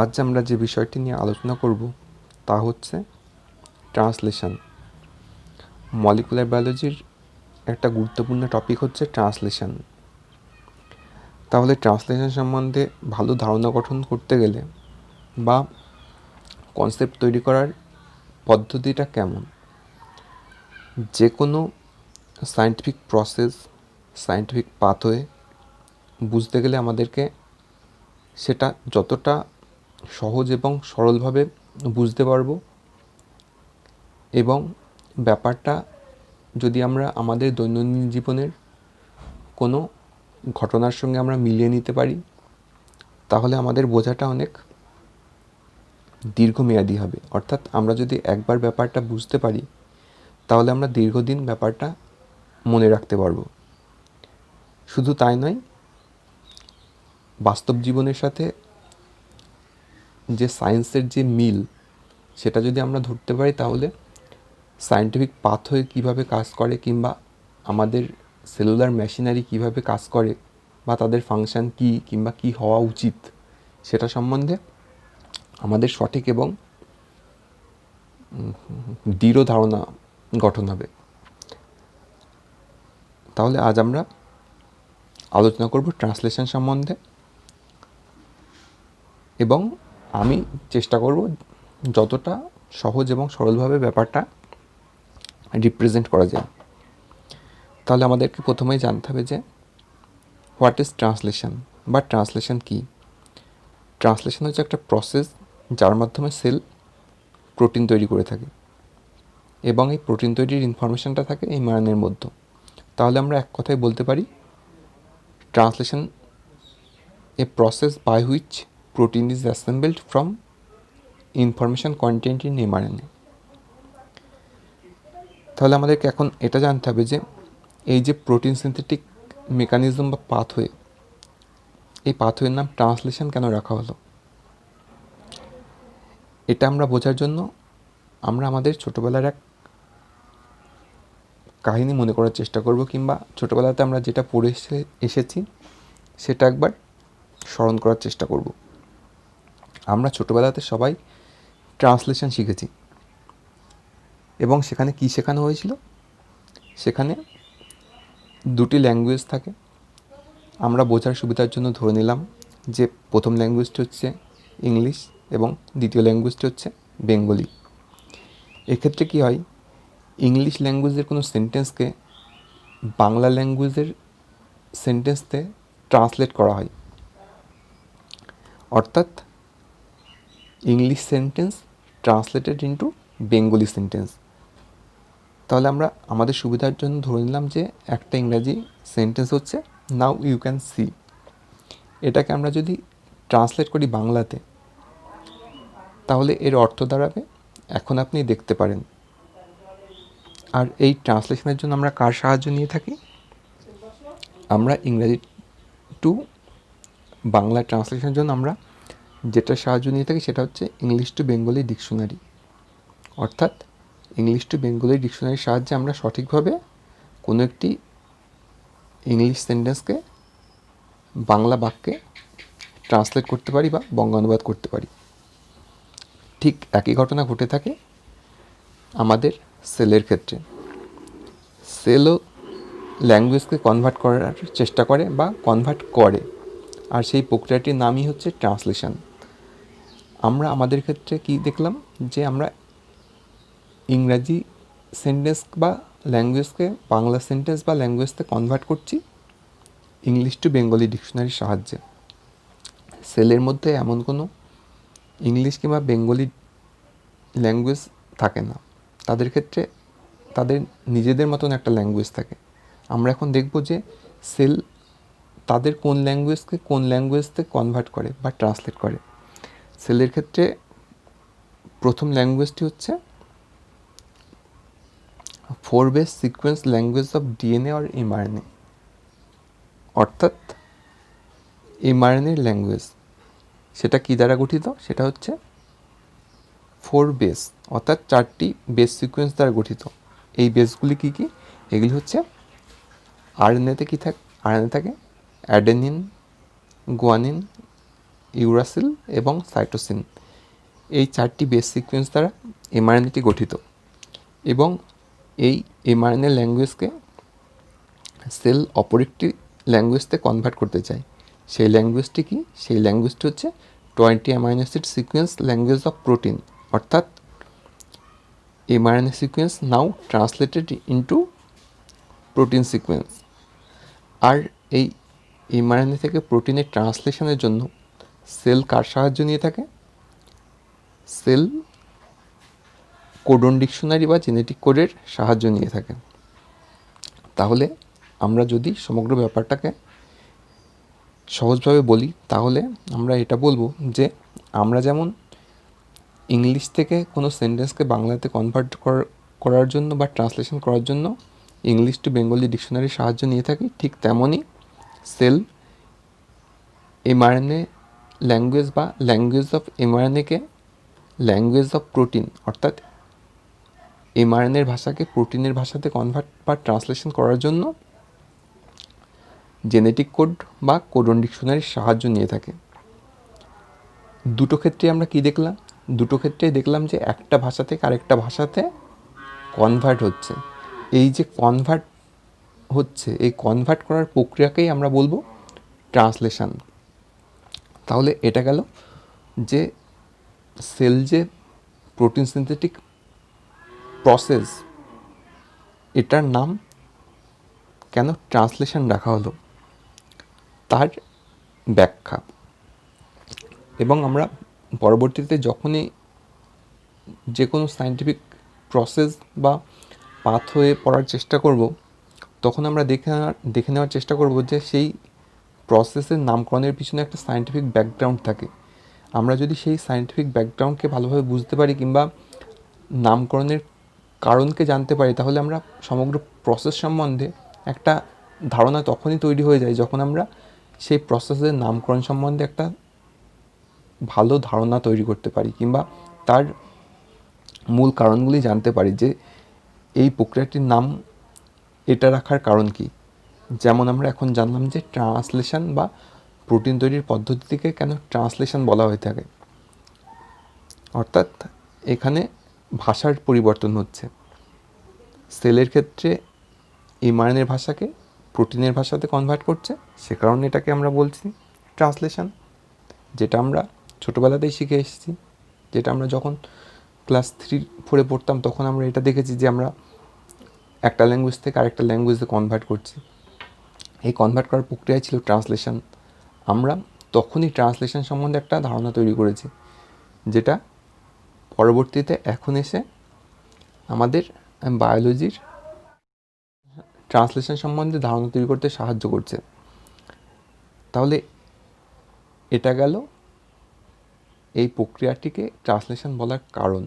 আজ আমরা যে বিষয়টি নিয়ে আলোচনা করব তা হচ্ছে ট্রান্সলেশন। মলিকুলার বায়োলজির একটা গুরুত্বপূর্ণ টপিক হচ্ছে ট্রান্সলেশন। তাহলে ট্রান্সলেশন সম্বন্ধে ভালো ধারণা গঠন করতে গেলে বা কনসেপ্ট তৈরি করার পদ্ধতিটা কেমন, যে কোনো সায়েন্টিফিক প্রসেস, সায়েন্টিফিক পাথওয়ে বুঝতে গেলে আমাদেরকে সেটা যতটা সহজ এবং সরলভাবে বুঝতে পারবো এবং ব্যাপারটা যদি আমরা আমাদের দৈনন্দিন জীবনের কোনো ঘটনার সঙ্গে আমরা মিলিয়ে নিতে পারি, তাহলে আমাদের বোঝাটা অনেক দীর্ঘমেয়াদী হবে। অর্থাৎ আমরা যদি একবার ব্যাপারটা বুঝতে পারি, তাহলে আমরা দীর্ঘদিন ব্যাপারটা মনে রাখতে পারবো। শুধু তাই নয়, বাস্তব জীবনের সাথে যে সায়েন্সের যে মিল, সেটা যদি আমরা ধরতে পারি, তাহলে সায়েন্টিফিক পাথওয়ে কীভাবে কাজ করে কিংবা আমাদের সেলুলার মেশিনারি কীভাবে কাজ করে বা তাদের ফাংশন কী কিংবা কী হওয়া উচিত, সেটা সম্বন্ধে আমাদের সঠিক এবং দৃঢ় ধারণা গঠন হবে। তাহলে আজ আমরা আলোচনা করব ট্রান্সলেশন সম্বন্ধে এবং আমি চেষ্টা করব যতটা সহজ এবং সরলভাবে ব্যাপারটা রিপ্রেজেন্ট করা যায়। তাহলে আমাদেরকে প্রথমেই জানতে হবে যে হোয়াট ইজ ট্রান্সলেশন বা ট্রান্সলেশন কী। ট্রান্সলেশন হচ্ছে একটা প্রসেস যার মাধ্যমে সেল প্রোটিন তৈরি করে থাকে এবং এই প্রোটিন তৈরির ইনফরমেশনটা থাকে এই এমআরএনএর মধ্যে। তাহলে আমরা এক কথায় বলতে পারি translation a process by which protein is assembled from information content in mRNA. তাহলে আমাদেরকে এখন এটা জানতে হবে যে এই যে প্রোটিন সিনথেটিক মেকানিজম বা পাথওয়ে, এই পাথওয়ের নাম ট্রান্সলেশন কেন রাখা হলো, এটা আমরা বোঝার জন্য আমরা আমাদের ছোটোবেলার এক কাহিনী মনে করার চেষ্টা করব কিংবা ছোটোবেলাতে আমরা যেটা পড়ে এসেছি সেটা একবার স্মরণ করার চেষ্টা করব। আমরা ছোটোবেলাতে সবাই ট্রান্সলেশন শিখেছি এবং সেখানে কী শেখানো হয়েছিল, সেখানে দুটি ল্যাঙ্গুয়েজ থাকে। আমরা বোঝার সুবিধার জন্য ধরে নিলাম যে প্রথম ল্যাঙ্গুয়েজটি হচ্ছে ইংলিশ এবং দ্বিতীয় ল্যাঙ্গুয়েজটি হচ্ছে বেঙ্গলি। এক্ষেত্রে কী হয়, ইংলিশ ল্যাঙ্গুয়েজের কোনো সেন্টেন্সকে বাংলা ল্যাঙ্গুয়েজের সেন্টেন্সতে ট্রান্সলেট করা হয়, অর্থাৎ English sentence translated into Bengali sentence. তাহলে আমরা আমাদের সুবিধার জন্য ধরে নিলাম যে একটা ইংরাজি সেন্টেন্স হচ্ছে নাও ইউ ক্যান সি। এটাকে আমরা যদি ট্রান্সলেট করি বাংলাতে, তাহলে এর অর্থ দাঁড়াবে এখন আপনি দেখতে পারেন। আর এই ট্রান্সলেশনের জন্য আমরা কার সাহায্য নিয়ে থাকি, আমরা ইংরাজি টু বাংলা ট্রান্সলেশনের জন্য আমরা যেটা সাহায্য নিয়ে থাকি সেটা হচ্ছে ইংলিশ টু বেঙ্গলি ডিকশনারি। অর্থাৎ ইংলিশ টু বেঙ্গলি ডিকশনারির সাহায্যে আমরা সঠিকভাবে কোনো একটি ইংলিশ সেন্টেন্সকে বাংলা বাক্যে ট্রান্সলেট করতে পারি বা বঙ্গানুবাদ করতে পারি। ঠিক একই ঘটনা ঘটে থাকে আমাদের সেলের ক্ষেত্রে। সেলও ল্যাঙ্গুয়েজকে কনভার্ট করার চেষ্টা করে বা কনভার্ট করে, আর সেই প্রক্রিয়াটির নামই হচ্ছে ট্রান্সলেশন। আমরা আমাদের ক্ষেত্রে কি দেখলাম যে আমরা ইংরাজি সেন্টেন্স বা ল্যাঙ্গুয়েজকে বাংলা সেন্টেন্স বা ল্যাঙ্গুয়েজতে কনভার্ট করছি ইংলিশ টু বেঙ্গলি ডিকশনারির সাহায্যে। সেলের মধ্যে এমন কোনো ইংলিশ কিংবা বেঙ্গলি ল্যাঙ্গুয়েজ থাকে না, তাদের ক্ষেত্রে তাদের নিজেদের মতন একটা ল্যাঙ্গুয়েজ থাকে। আমরা এখন দেখব যে সেল তাদের কোন ল্যাঙ্গুয়েজকে কোন ল্যাঙ্গুয়েজতে কনভার্ট করে বা ট্রান্সলেট করে। সেলের ক্ষেত্রে প্রথম ল্যাঙ্গুয়েজটি হচ্ছে 4 base sequence language of DNA আর এমআরএনএ, অর্থাৎ এমআরএনএর ল্যাঙ্গুয়েজ। সেটা কী দ্বারা গঠিত, সেটা হচ্ছে 4 বেস, অর্থাৎ 4টি বেস সিকোয়েন্স দ্বারা গঠিত। এই বেসগুলি কী কী, এগুলি হচ্ছে আরএনএতে কী থাকে, আরএনএ থাকে অ্যাডেনিন, গুয়ানিন, ইউরাসিল এবং সাইটোসিন, এই 4টি বেস সিকোয়েন্স দ্বারা এমআরএনএটি গঠিত। এবং এই এমআরএনএ ল্যাঙ্গুয়েজকে সেল অপর একটি ল্যাঙ্গুয়েজতে কনভার্ট করতে চায়। সেই ল্যাঙ্গুয়েজটি কি? সেই ল্যাঙ্গুয়েজটি হচ্ছে 20 amino acid sequence language of protein, অর্থাৎ এমআরএনএ সিকোয়েন্স নাও ট্রান্সলেটেড ইন্টু প্রোটিন সিকোয়েন্স। আর এই এমআরএনএ থেকে প্রোটিনের ট্রান্সলেশনের জন্য সেল কার সাহায্য নিয়ে থাকে? সেল কোডন ডিকশনারি বা জেনেটিক কোডের সাহায্য নিয়ে থাকে। তাহলে আমরা যদি সমগ্র ব্যাপারটাকে সহজভাবে বলি, তাহলে আমরা এটা বলবো যে আমরা যেমন ইংলিশ থেকে কোনো সেন্টেন্সকে বাংলাতে কনভার্ট করার জন্য বা ট্রান্সলেশন করার জন্য ইংলিশ টু বেঙ্গলি ডিকশনারির সাহায্য নিয়ে থাকি, ঠিক তেমনই সেল এমআরএনএ ল্যাঙ্গুয়েজ বা ল্যাঙ্গুয়েজ অফ এমআরএনএকে ল্যাঙ্গুয়েজ অফ প্রোটিন, অর্থাৎ এমআরএনএর ভাষাকে প্রোটিনের ভাষাতে কনভার্ট বা ট্রান্সলেশন করার জন্য জেনেটিক কোড বা কোডন ডিকশনারির সাহায্য নিয়ে থাকে। দুটো ক্ষেত্রে আমরা কি দেখলাম? দুটো ক্ষেত্রেই দেখলাম যে একটা ভাষা থেকে আরেকটা ভাষাতে কনভার্ট হচ্ছে। এই যে কনভার্ট হচ্ছে, এই কনভার্ট করার প্রক্রিয়াকেই আমরা বলবো ট্রান্সলেশন। তাহলে এটা গেল যে সেল যে প্রোটিন সিনথেটিক প্রসেস, এটার নাম কেন ট্রান্সলেশন রাখা হলো তার ব্যাখ্যা। এবং আমরা পরবর্তীতে যখনই যে কোনো সায়েন্টিফিক প্রসেস বা পাথওয়ে পড়ার চেষ্টা করব, তখন আমরা দেখে নেওয়ার চেষ্টা করব যে সেই প্রসেসের নামকরণের পিছনে একটা সায়েন্টিফিক ব্যাকগ্রাউন্ড থাকে। আমরা যদি সেই সায়েন্টিফিক ব্যাকগ্রাউন্ডকে ভালোভাবে বুঝতে পারি কিংবা নামকরণের কারণকে জানতে পারি, তাহলে আমরা সমগ্র প্রসেস সম্বন্ধে একটা ধারণা তখনই তৈরি হয়ে যায় যখন আমরা সেই প্রসেসের নামকরণ সম্বন্ধে একটা ভালো ধারণা তৈরি করতে পারি কিংবা তার মূল কারণগুলি জানতে পারি যে এই প্রক্রিয়াটির নাম এটা রাখার কারণ কি। যেমন আমরা এখন জানলাম যে ট্রান্সলেশন বা প্রোটিন তৈরির পদ্ধতিকে কেন ট্রান্সলেশন বলা হয়ে থাকে, অর্থাৎ এখানে ভাষার পরিবর্তন হচ্ছে। সেলের ক্ষেত্রে এমআরএনএর ভাষাকে প্রোটিনের ভাষাতে কনভার্ট করছে, সে কারণে এটাকে আমরা বলছি ট্রান্সলেশন, যেটা আমরা ছোটোবেলাতেই শিখে এসেছি। যেটা আমরা যখন ক্লাস 3-4 পড়তাম তখন আমরা এটা দেখেছি যে আমরা একটা ল্যাঙ্গুয়েজ থেকে আরেকটা ল্যাঙ্গুয়েজে কনভার্ট করছি। এই কনভার্ট করার প্রক্রিয়া ছিল ট্রান্সলেশন। আমরা তখনই ট্রান্সলেশন সম্বন্ধে একটা ধারণা তৈরি করেছি, যেটা পরবর্তীতে এখন এসে আমাদের বায়োলজির ট্রান্সলেশন সম্বন্ধে ধারণা তৈরি করতে সাহায্য করছে। তাহলে এটা গেল এই প্রক্রিয়াটিকে ট্রান্সলেশন বলার কারণ।